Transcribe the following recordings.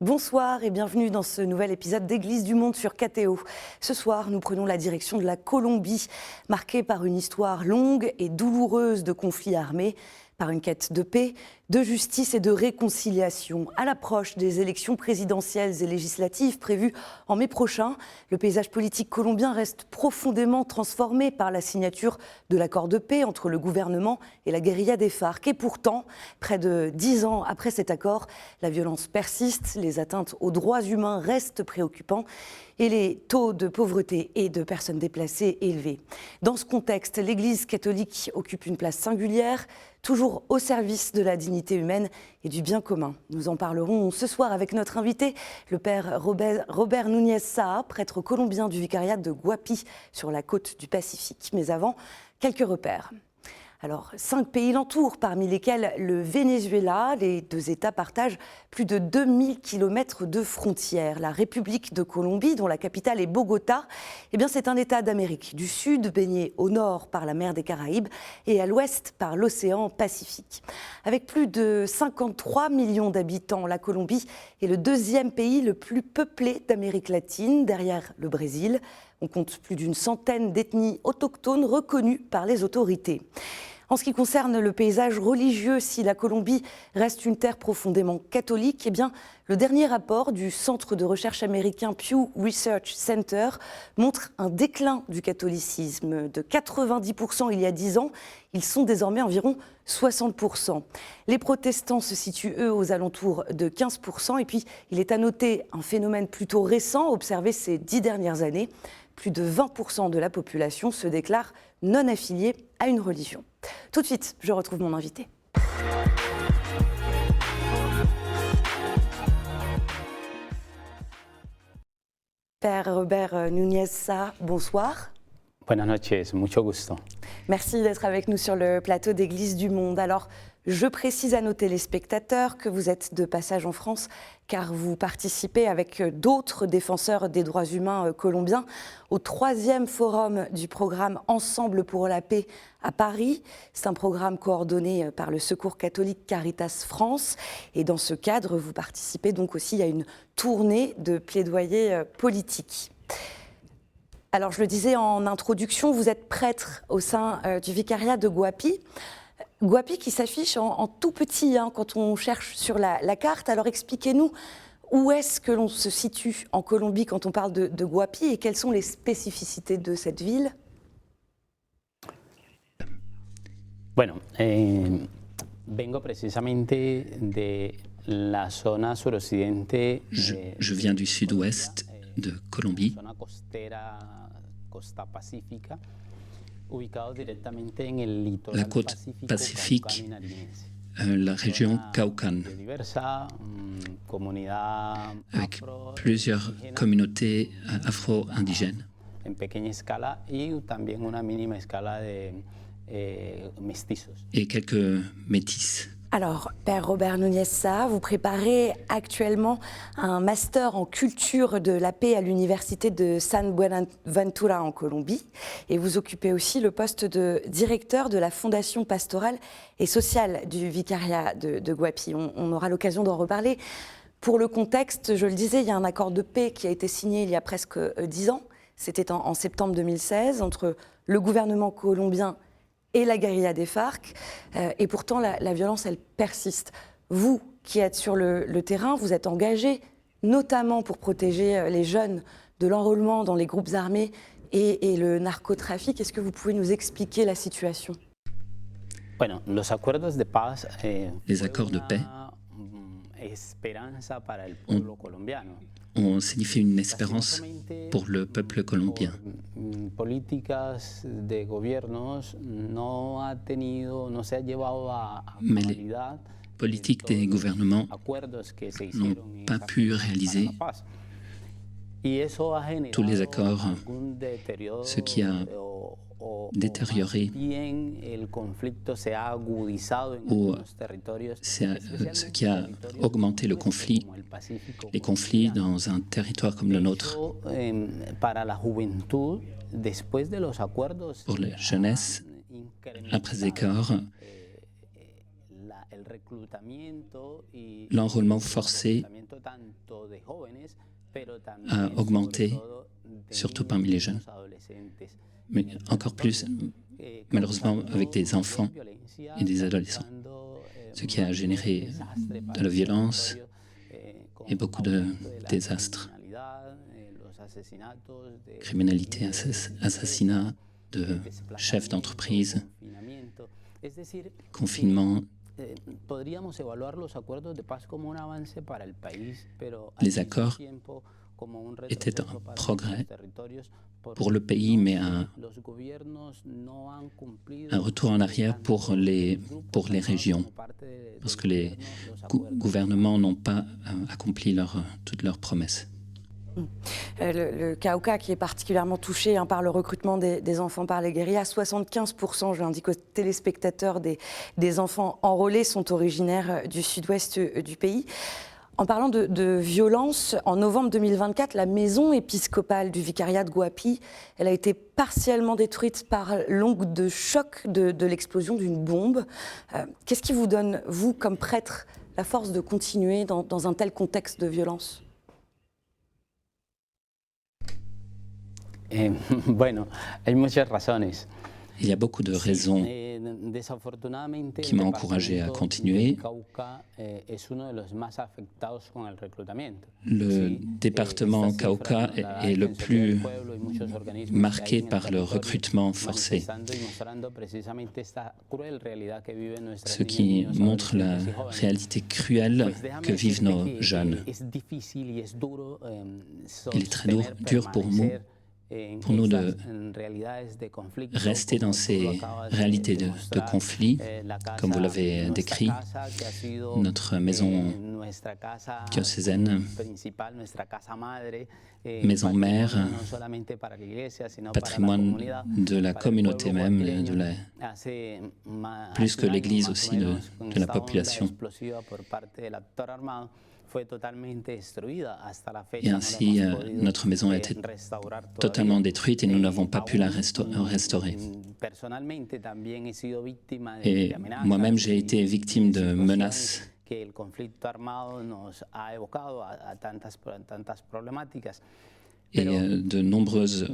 Bonsoir et bienvenue dans ce nouvel épisode d'Église du Monde sur KTO. Ce soir, nous prenons la direction de la Colombie, marquée par une histoire longue et douloureuse de conflits armés, par une quête de paix, de justice et de réconciliation. À l'approche des élections présidentielles et législatives prévues en mai prochain, le paysage politique colombien reste profondément transformé par la signature de l'accord de paix entre le gouvernement et la guérilla des FARC. Et pourtant, près de 10 ans après cet accord, la violence persiste, les atteintes aux droits humains restent préoccupants et les taux de pauvreté et de personnes déplacées élevés. Dans ce contexte, l'Église catholique occupe une place singulière, toujours au service de la dignité humaine et du bien commun. Nous en parlerons ce soir avec notre invité, le père Robert Núñez Saá, prêtre colombien du vicariat de Guapi sur la côte du Pacifique. Mais avant, quelques repères. Alors, 5 pays l'entourent, parmi lesquels le Venezuela. Les deux États partagent plus de 2000 km de frontières. La République de Colombie, dont la capitale est Bogota, c'est un État d'Amérique du Sud, baigné au nord par la mer des Caraïbes et à l'ouest par l'océan Pacifique. Avec plus de 53 millions d'habitants, la Colombie est le deuxième pays le plus peuplé d'Amérique latine, derrière le Brésil. On compte plus d'une centaine d'ethnies autochtones reconnues par les autorités. En ce qui concerne le paysage religieux, si la Colombie reste une terre profondément catholique, le dernier rapport du centre de recherche américain Pew Research Center montre un déclin du catholicisme. De 90% il y a 10 ans, ils sont désormais environ 60%. Les protestants se situent, eux, aux alentours de 15%. Et puis, il est à noter un phénomène plutôt récent, observé ces 10 dernières années. Plus de 20% de la population se déclare non affiliée à une religion. Tout de suite, je retrouve mon invité. Père Robert Núñez Saá, bonsoir. Buenas noches, mucho gusto. Merci d'être avec nous sur le plateau d'Église du Monde. Alors, je précise à nos téléspectateurs que vous êtes de passage en France car vous participez avec d'autres défenseurs des droits humains colombiens au 3e forum du programme Ensemble pour la paix à Paris. C'est un programme coordonné par le Secours catholique Caritas France. Et dans ce cadre, vous participez donc aussi à une tournée de plaidoyer politique. Alors, je le disais en introduction, vous êtes prêtre au sein du vicariat de Guapi. Guapi qui s'affiche en tout petit quand on cherche sur la carte. Alors, expliquez-nous où est-ce que l'on se situe en Colombie quand on parle de Guapi et quelles sont les spécificités de cette ville? Bueno, vengo precisamente de la zona suroccidente. Je viens du sud-ouest de Colombie, Zona costera, costa pacífica, ubicado directamente en el litoral la côte pacifique, caucano y nariñense. la région Caucan, De diversa comunidad avec afro, plusieurs indígena, communautés afro-indigènes en pequeña escala y también una mínima escala de mestizos. et quelques métis. Alors, Père Robert Núñez Saá, vous préparez actuellement un master en culture de la paix à l'université de San Buenaventura en Colombie et vous occupez aussi le poste de directeur de la Fondation pastorale et sociale du vicariat de Guapi. On aura l'occasion d'en reparler. Pour le contexte, je le disais, il y a un accord de paix qui a été signé il y a presque 10 ans. C'était en septembre 2016 entre le gouvernement colombien et la guérilla des FARC, et pourtant la violence, elle persiste. Vous qui êtes sur le terrain, vous êtes engagé notamment pour protéger les jeunes de l'enrôlement dans les groupes armés et le narcotrafic. Est-ce que vous pouvez nous expliquer la situation? Bueno, los acuerdos de paz, Les accords de paix esperanza para el pueblo colombiano. ont signifié une espérance pour le peuple colombien. Políticas de gobiernos no se ha llevado a Mais les cabalidad politiques des gouvernements acuerdos que se n'ont hicieron pas pu réaliser tous les accords, ce qui a détérioré ou ce qui a augmenté le conflit, les conflits dans un territoire comme le nôtre. Pour la jeunesse, après les accords, l'enrôlement forcé a augmenté, surtout parmi les jeunes, mais encore plus, malheureusement, avec des enfants et des adolescents, ce qui a généré de la violence et beaucoup de désastres, criminalité, assassinat de chefs d'entreprise, confinement. Les accords étaient un progrès pour le pays, mais un retour en arrière pour les régions, parce que les gouvernements n'ont pas accompli toutes leurs promesses. Le Cauca, qui est particulièrement touché par le recrutement des enfants par les guérillas, 75%, je l'indique aux téléspectateurs, des enfants enrôlés sont originaires du sud-ouest du pays. En parlant de violence, en novembre 2024, la maison épiscopale du vicariat de Guapi, elle a été partiellement détruite par l'onde de choc de l'explosion d'une bombe. Qu'est-ce qui vous donne, vous, comme prêtre, la force de continuer dans un tel contexte de violence ? Bueno, hay muchas razones. Il y a beaucoup de raisons qui m'ont encouragé à continuer. Le département Cauca est le plus marqué par le recrutement forcé, ce qui montre la réalité cruelle que vivent nos jeunes. Il est très dur pour nous de rester dans ces réalités de conflit, comme vous l'avez décrit. Notre maison diocésaine, maison mère, patrimoine de la communauté même, plus que l'Église aussi, de la population. Et ainsi, notre maison a été totalement détruite et nous n'avons pas pu la restaurer. Et moi-même, j'ai été victime de menaces. Et de nombreuses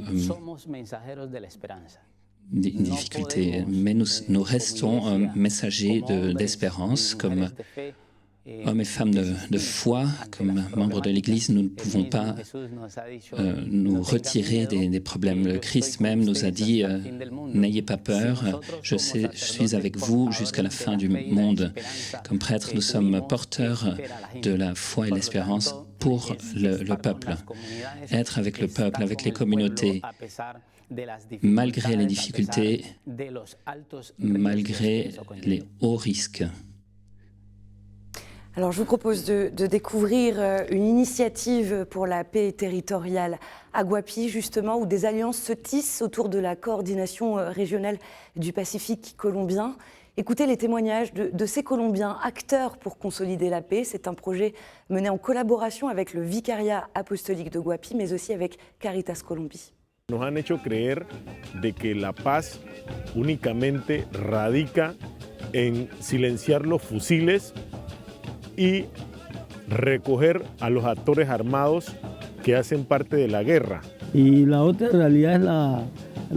difficultés. Mais nous restons messagers d'espérance, comme hommes et femmes de foi, comme membres de l'Église. Nous ne pouvons pas nous retirer des problèmes. Le Christ même nous a dit « N'ayez pas peur, je suis avec vous jusqu'à la fin du monde ». Comme prêtres, nous sommes porteurs de la foi et l'espérance pour le peuple. Être avec le peuple, avec les communautés, malgré les difficultés, malgré les hauts risques. Alors, je vous propose de découvrir une initiative pour la paix territoriale à Guapi, justement, où des alliances se tissent autour de la coordination régionale du Pacifique colombien. Écoutez les témoignages de ces Colombiens, acteurs pour consolider la paix. C'est un projet mené en collaboration avec le Vicariat apostolique de Guapi, mais aussi avec Caritas Colombie. Nos han hecho creer de que la paz únicamente radica en silenciar los fusiles y recoger a los actores armados que hacen parte de la guerra. Y la otra realidad es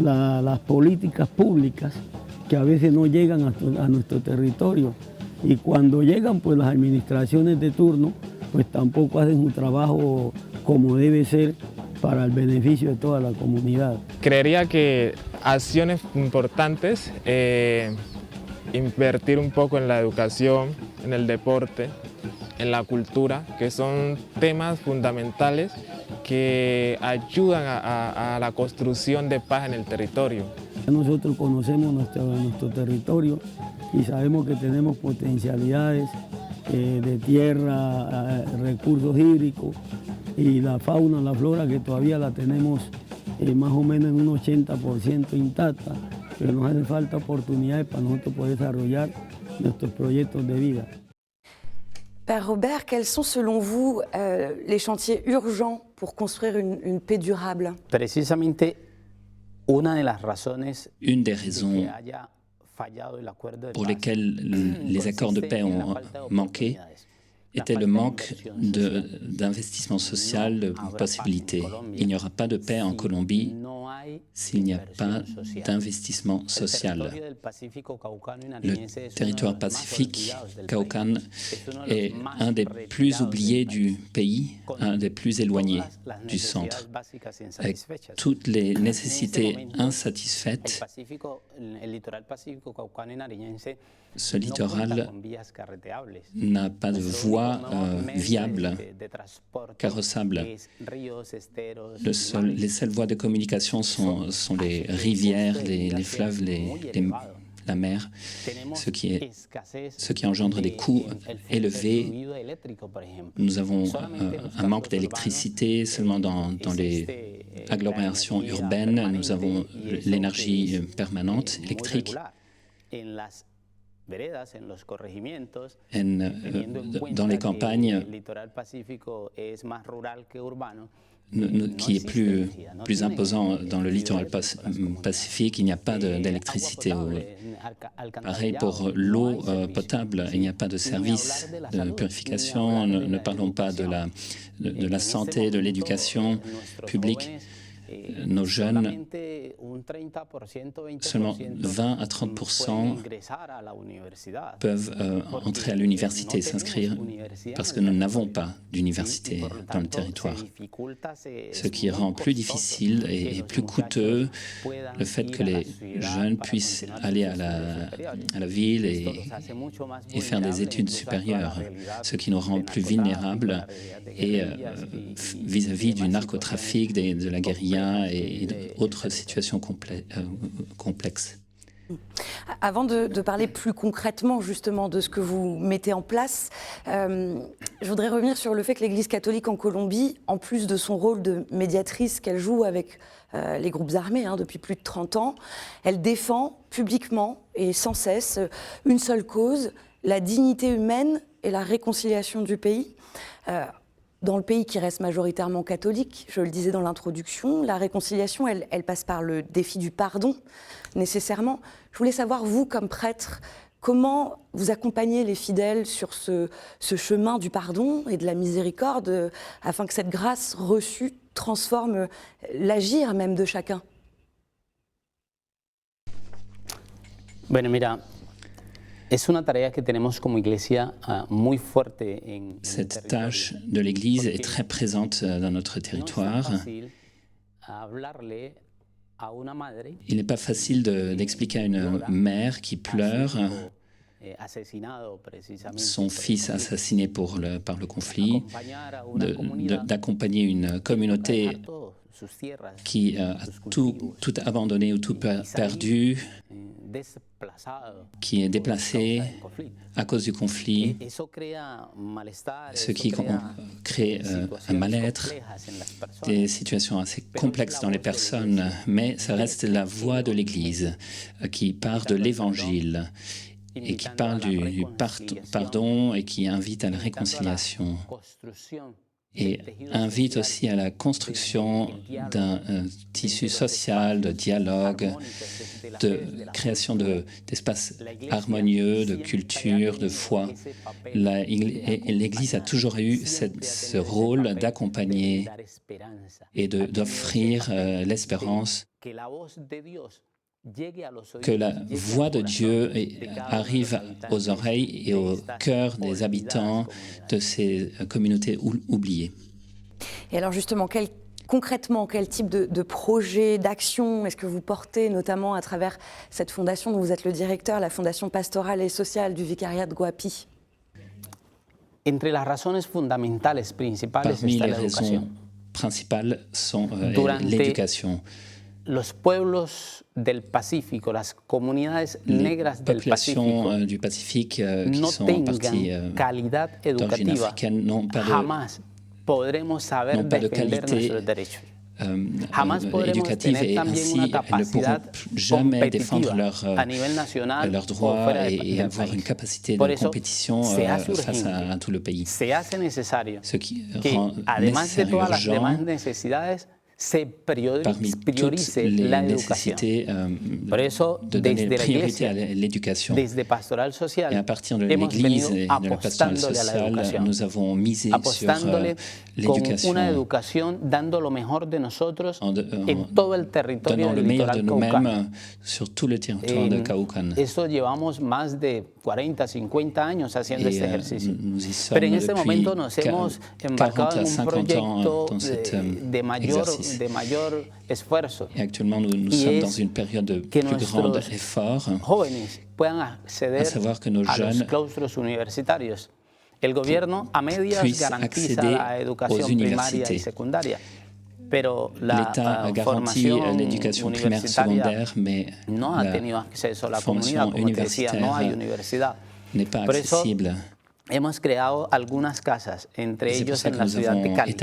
las políticas públicas que a veces no llegan a nuestro territorio. Y cuando llegan, pues las administraciones de turno pues tampoco hacen un trabajo como debe ser para el beneficio de toda la comunidad. Creería que acciones importantes, invertir un poco en la educación, en el deporte, en la cultura, que son temas fundamentales que ayudan a la construcción de paz en el territorio. Nosotros conocemos nuestro territorio y sabemos que tenemos potencialidades de tierra, recursos hídricos y la fauna, la flora que todavía la tenemos más o menos en un 80% intacta, pero nos hace falta oportunidades para nosotros poder desarrollar nuestros proyectos de vida. Père Robert, quels sont selon vous les chantiers urgents pour construire une paix durable? Une des raisons pour lesquelles les accords de paix ont manqué, était le manque d'investissement social, de possibilités. Il n'y aura pas de paix en Colombie s'il n'y a pas d'investissement social. Le territoire pacifique caucane est un des plus oubliés du pays, un des plus éloignés du centre. Avec toutes les nécessités insatisfaites, ce littoral n'a pas de voie viable, carrossable. Les seules voies de communication sont les rivières, les fleuves, la mer, ce qui engendre des coûts élevés. Nous avons un manque d'électricité seulement dans les agglomérations urbaines. Nous avons l'énergie permanente électrique. Dans les campagnes, qui est plus imposant dans le littoral pacifique, il n'y a pas d'électricité. Pareil pour l'eau potable, il n'y a pas de service de purification. Ne parlons pas de la santé, de l'éducation publique. Nos jeunes, seulement 20 à 30% peuvent entrer à l'université, s'inscrire, parce que nous n'avons pas d'université dans le territoire. Ce qui rend plus difficile et plus coûteux le fait que les jeunes puissent aller à la ville et faire des études supérieures, ce qui nous rend plus vulnérables et vis-à-vis du narcotrafic, de la guérilla et d'autres situations complexes. Avant de parler plus concrètement justement de ce que vous mettez en place, je voudrais revenir sur le fait que l'Église catholique en Colombie, en plus de son rôle de médiatrice qu'elle joue avec les groupes armés depuis plus de 30 ans, elle défend publiquement et sans cesse une seule cause, la dignité humaine et la réconciliation du pays. Dans le pays qui reste majoritairement catholique, je le disais dans l'introduction, la réconciliation, elle passe par le défi du pardon, nécessairement. Je voulais savoir, vous, comme prêtre, comment vous accompagnez les fidèles sur ce chemin du pardon et de la miséricorde, afin que cette grâce reçue transforme l'agir même de chacun. Bueno, mira. Cette tâche de l'Église est très présente dans notre territoire. Il n'est pas facile d'expliquer à une mère qui pleure son fils assassiné par le conflit, d'accompagner une communauté qui a tout abandonné ou tout perdu, qui est déplacée à cause du conflit, ce qui crée un mal-être, des situations assez complexes dans les personnes, mais ça reste la voix de l'Église qui part de l'Évangile et qui parle du pardon et qui invite à la réconciliation et invite aussi à la construction d'un tissu social, de dialogue, de création d'espaces harmonieux, de culture, de foi. L'Église a toujours eu ce rôle d'accompagner et d'offrir l'espérance, que la voix de Dieu arrive aux oreilles et au cœur des habitants de ces communautés oubliées. Et alors justement, concrètement, quel type de projet, d'action est-ce que vous portez, notamment à travers cette fondation dont vous êtes le directeur, la Fondation pastorale et sociale du vicariat de Guapi? Parmi les raisons principales sont l'éducation. Les populations du Pacifique qui sont en partie d'origine africaine n'ont pas de qualité éducative et ainsi elles ne pourront jamais défendre leurs droits et avoir une capacité de compétition face à tout le pays. Ce qui rend nécessaire et urgent parmi toutes les nécessités de donner la priorité à l'éducation. Et à partir de l'Église et de la pastorale sociale, nous avons misé sur l'éducation, donnant le meilleur de nous-mêmes sur tout le territoire de Caucan. Et nous y sommes depuis 40 à 50 ans dans cet exercice. Et actuellement, nous sommes dans une période de plus grand effort, à savoir que nos jeunes puissent accéder aux universités. L'État a garanti l'éducation primaire et secondaire, mais la formation universitaire n'est pas accessible. Hemos creado algunas casas, entre ellos en la ciudad de Cali,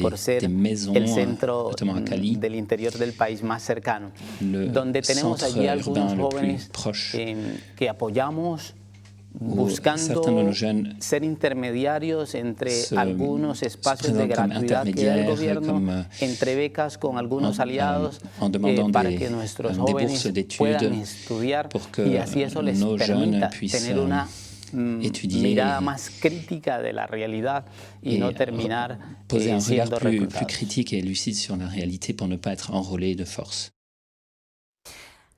por ser el centro del interior del país más cercano, donde tenemos allí algunos jóvenes que apoyamos buscando ser intermediarios entre algunos espacios de gratuidad que da el gobierno, entre becas con algunos aliados, para que nuestros jóvenes puedan estudiar y así eso les permita tener una mirada más crítica de la realidad y no terminar poser un regard plus critique et lucide sur la réalité pour ne pas être enrôlé de force.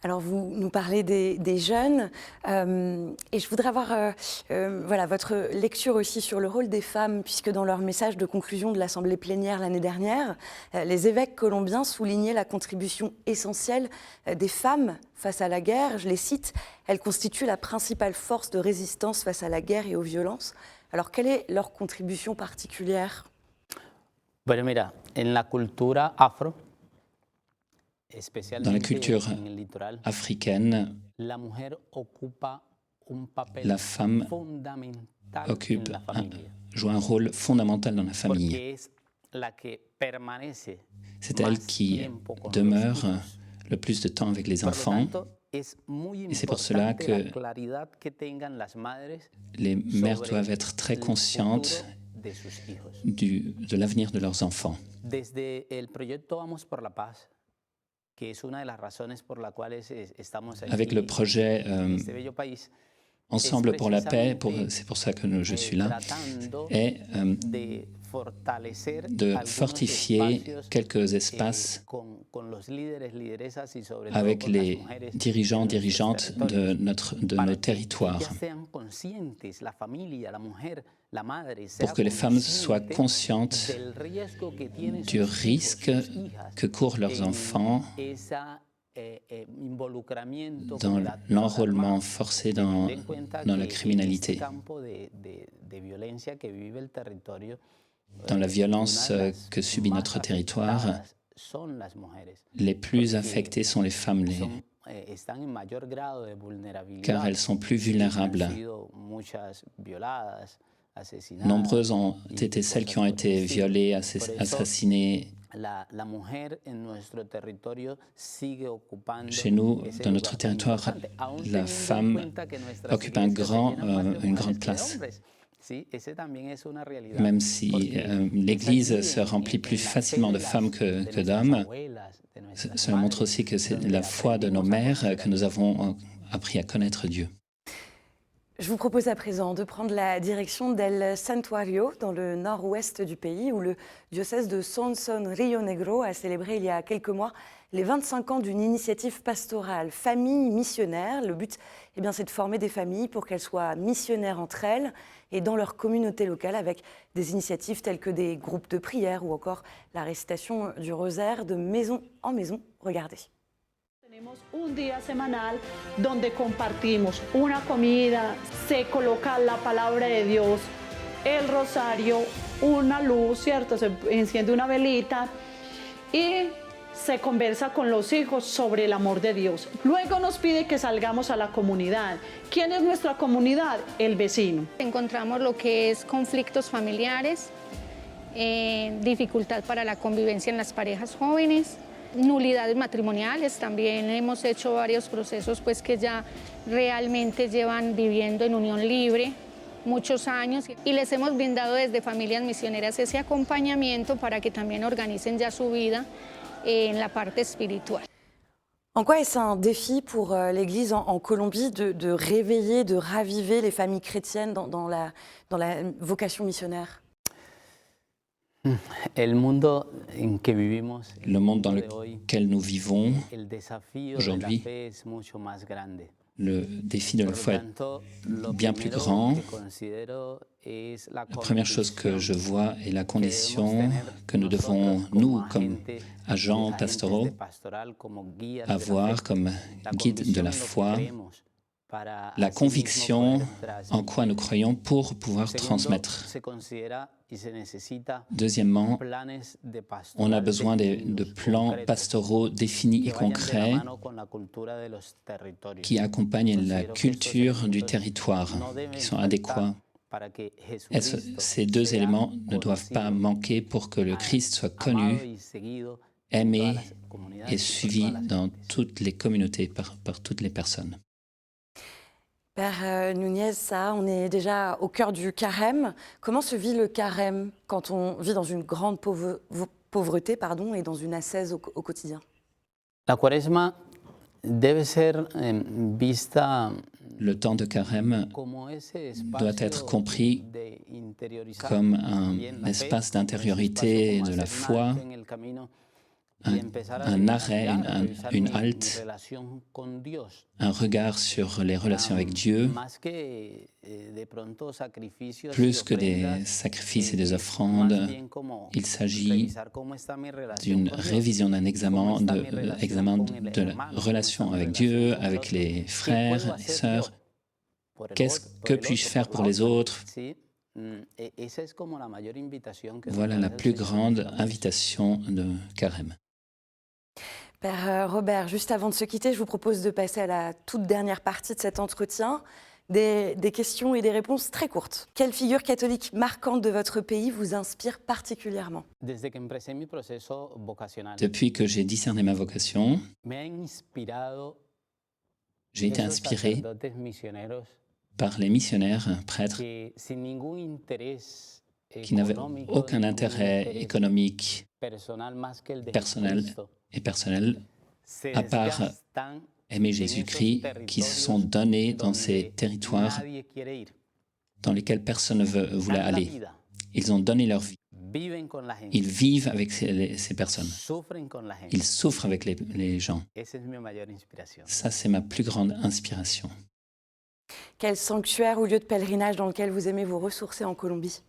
Alors vous nous parlez des jeunes et je voudrais avoir voilà, votre lecture aussi sur le rôle des femmes, puisque dans leur message de conclusion de l'Assemblée plénière l'année dernière, les évêques colombiens soulignaient la contribution essentielle des femmes face à la guerre. Je les cite, elles constituent la principale force de résistance face à la guerre et aux violences. Alors quelle est leur contribution particulière? Bueno, mira, en la cultura afro, dans la culture africaine, la femme joue un rôle fondamental dans la famille. C'est elle qui demeure le plus de temps avec les enfants. Et c'est pour cela que les mères doivent être très conscientes de l'avenir de leurs enfants. Avec le projet Ensemble pour la paix, c'est pour ça que je suis là, est de fortifier quelques espaces avec les dirigeants, dirigeantes de nos territoires, pour que les femmes soient conscientes du risque que courent leurs enfants dans l'enrôlement forcé dans la criminalité, dans la violence que subit notre territoire. Les plus affectées sont les femmes, car elles sont plus vulnérables. Nombreuses ont été celles qui ont été violées, assassinées. Chez nous, dans notre territoire, la femme occupe une grande place. Même si l'Église se remplit plus facilement de femmes que d'hommes, cela montre aussi que c'est la foi de nos mères que nous avons appris à connaître Dieu. Je vous propose à présent de prendre la direction d'El Santuario, dans le nord-ouest du pays, où le diocèse de Sonson-Rio Negro a célébré il y a quelques mois les 25 ans d'une initiative pastorale Famille missionnaire. Le but, c'est de former des familles pour qu'elles soient missionnaires entre elles et dans leur communauté locale, avec des initiatives telles que des groupes de prière ou encore la récitation du rosaire de maison en maison. Regardez. Tenemos un día semanal donde compartimos una comida, se coloca la palabra de Dios, el rosario, una luz, ¿cierto? Se enciende una velita y se conversa con los hijos sobre el amor de Dios. Luego nos pide que salgamos a la comunidad. ¿Quién es nuestra comunidad? El vecino. Encontramos lo que es conflictos familiares, dificultad para la convivencia en las parejas jóvenes, nulidades matrimoniales. También hemos hecho varios procesos pues, que ya realmente llevan viviendo en unión libre muchos años y les hemos brindado desde Familias Misioneras ese acompañamiento para que también organicen ya su vida en la parte espiritual. En quoi est-ce un défi pour l'Église en Colombie de réveiller, de raviver les familles chrétiennes dans la vocation missionnaire? Le monde dans lequel nous vivons aujourd'hui, le défi de la foi est bien plus grand. La première chose que je vois est la condition que nous devons, nous, comme agents pastoraux, avoir comme guide de la foi, la conviction en quoi nous croyons pour pouvoir transmettre. Deuxièmement, on a besoin de plans pastoraux définis et concrets qui accompagnent la culture du territoire, qui sont adéquats. Ces deux éléments ne doivent pas manquer pour que le Christ soit connu, aimé et suivi dans toutes les communautés, par toutes les personnes. Père Núñez, on est déjà au cœur du carême. Comment se vit le carême quand on vit dans une grande pauvreté et dans une ascèse au quotidien? La Cuaresma debe ser vista. Le temps de carême doit être compris comme un espace d'intériorité de la foi, un arrêt, une halte, un regard sur les relations avec Dieu, plus que des sacrifices et des offrandes. Il s'agit d'une révision, d'un examen de la relation avec Dieu, avec les frères et sœurs. Que puis-je faire pour les autres? Voilà la plus grande invitation de carême. Père Robert, juste avant de se quitter, je vous propose de passer à la toute dernière partie de cet entretien. Des questions et des réponses très courtes. Quelle figure catholique marquante de votre pays vous inspire particulièrement? Depuis que j'ai discerné ma vocation, j'ai été inspiré par les missionnaires, prêtres, qui n'avaient aucun intérêt économique, personnel, à part aimer Jésus-Christ, qui se sont donnés dans ces territoires dans lesquels personne ne voulait aller. Ils ont donné leur vie. Ils vivent avec ces personnes. Ils souffrent avec les gens. Ça, c'est ma plus grande inspiration. Quel sanctuaire ou lieu de pèlerinage dans lequel vous aimez vous ressourcer en Colombie?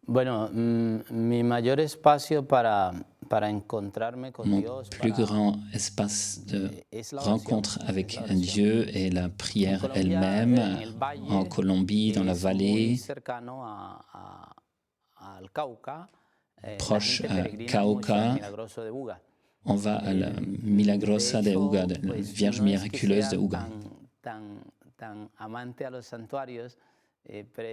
Bueno, mi mayor espacio para encontrarme con Mon Dios, plus grand espace de rencontre avec Dieu est la prière elle-même, en Colombie, dans la vallée, proche à Cauca. On va à la Milagrosa de Uga, la Vierge miraculeuse de Uga.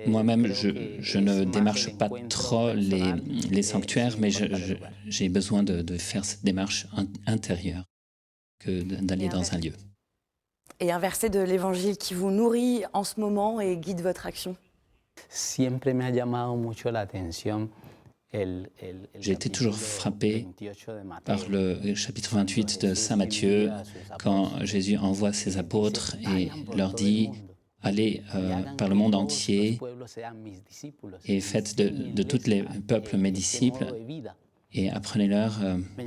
Moi-même, je ne démarche pas trop les sanctuaires, mais j'ai besoin de faire cette démarche intérieure que d'aller dans un lieu. Et un verset de l'Évangile qui vous nourrit en ce moment et guide votre action? Siempre me ha llamado mucho la atención. J'ai été toujours frappé par le chapitre 28 de Saint Matthieu, quand Jésus envoie ses apôtres et leur dit: allez par le monde entier et faites de tous les peuples mes disciples et apprenez-leur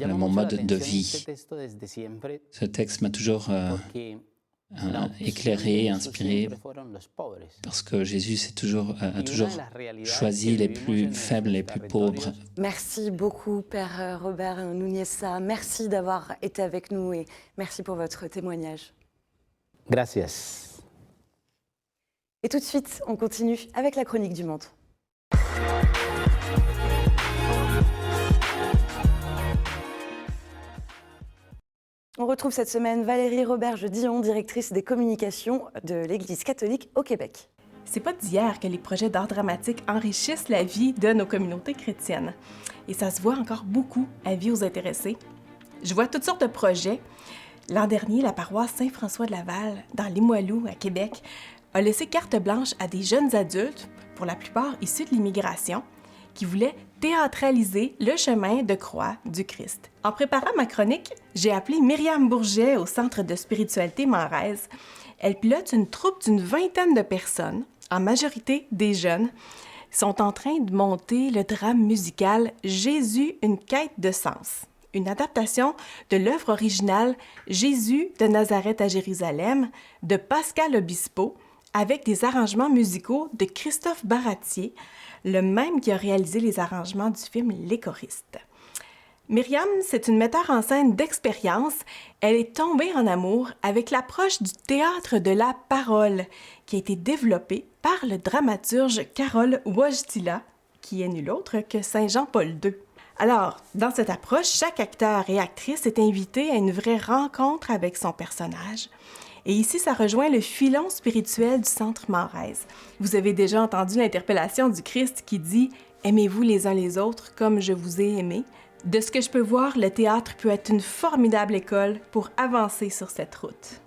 mon mode de vie. Ce texte m'a toujours éclairé, inspiré, parce que Jésus a toujours choisi les plus faibles, les plus pauvres. Merci beaucoup, Père Robert Núñez. Merci d'avoir été avec nous et merci pour votre témoignage. Gracias. Et tout de suite, on continue avec la chronique du monde. On retrouve cette semaine Valérie Roberge-Dillon, directrice des communications de l'Église catholique au Québec. C'est pas d'hier que les projets d'art dramatique enrichissent la vie de nos communautés chrétiennes. Et ça se voit encore beaucoup à Vie aux intéressés. Je vois toutes sortes de projets. L'an dernier, la paroisse Saint-François de Laval, dans Limoilou, à Québec, a laissé carte blanche à des jeunes adultes, pour la plupart issus de l'immigration, qui voulaient théâtraliser le chemin de croix du Christ. En préparant ma chronique, j'ai appelé Myriam Bourget au Centre de spiritualité Manresa. Elle pilote une troupe d'une 20aine de personnes, en majorité des jeunes, qui sont en train de monter le drame musical « Jésus, une quête de sens », une adaptation de l'œuvre originale « Jésus de Nazareth à Jérusalem » de Pascal Obispo, avec des arrangements musicaux de Christophe Baratier, le même qui a réalisé les arrangements du film Les choristes. Myriam, c'est une metteur en scène d'expérience. Elle est tombée en amour avec l'approche du théâtre de la parole qui a été développée par le dramaturge Karol Wojtyla, qui est nul autre que Saint Jean-Paul II. Alors, dans cette approche, chaque acteur et actrice est invité à une vraie rencontre avec son personnage. Et ici, ça rejoint le filon spirituel du Centre Manresa. Vous avez déjà entendu l'interpellation du Christ qui dit « Aimez-vous les uns les autres comme je vous ai aimé ». De ce que je peux voir, le théâtre peut être une formidable école pour avancer sur cette route.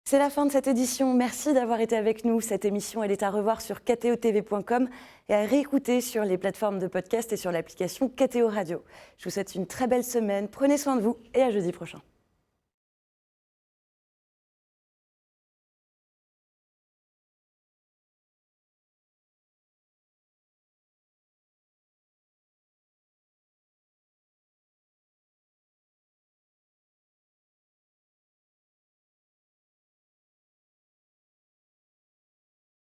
C'est la fin de cette édition. Merci d'avoir été avec nous. Cette émission, elle est à revoir sur kteotv.com et à réécouter sur les plateformes de podcast et sur l'application KTO Radio. Je vous souhaite une très belle semaine. Prenez soin de vous et à jeudi prochain.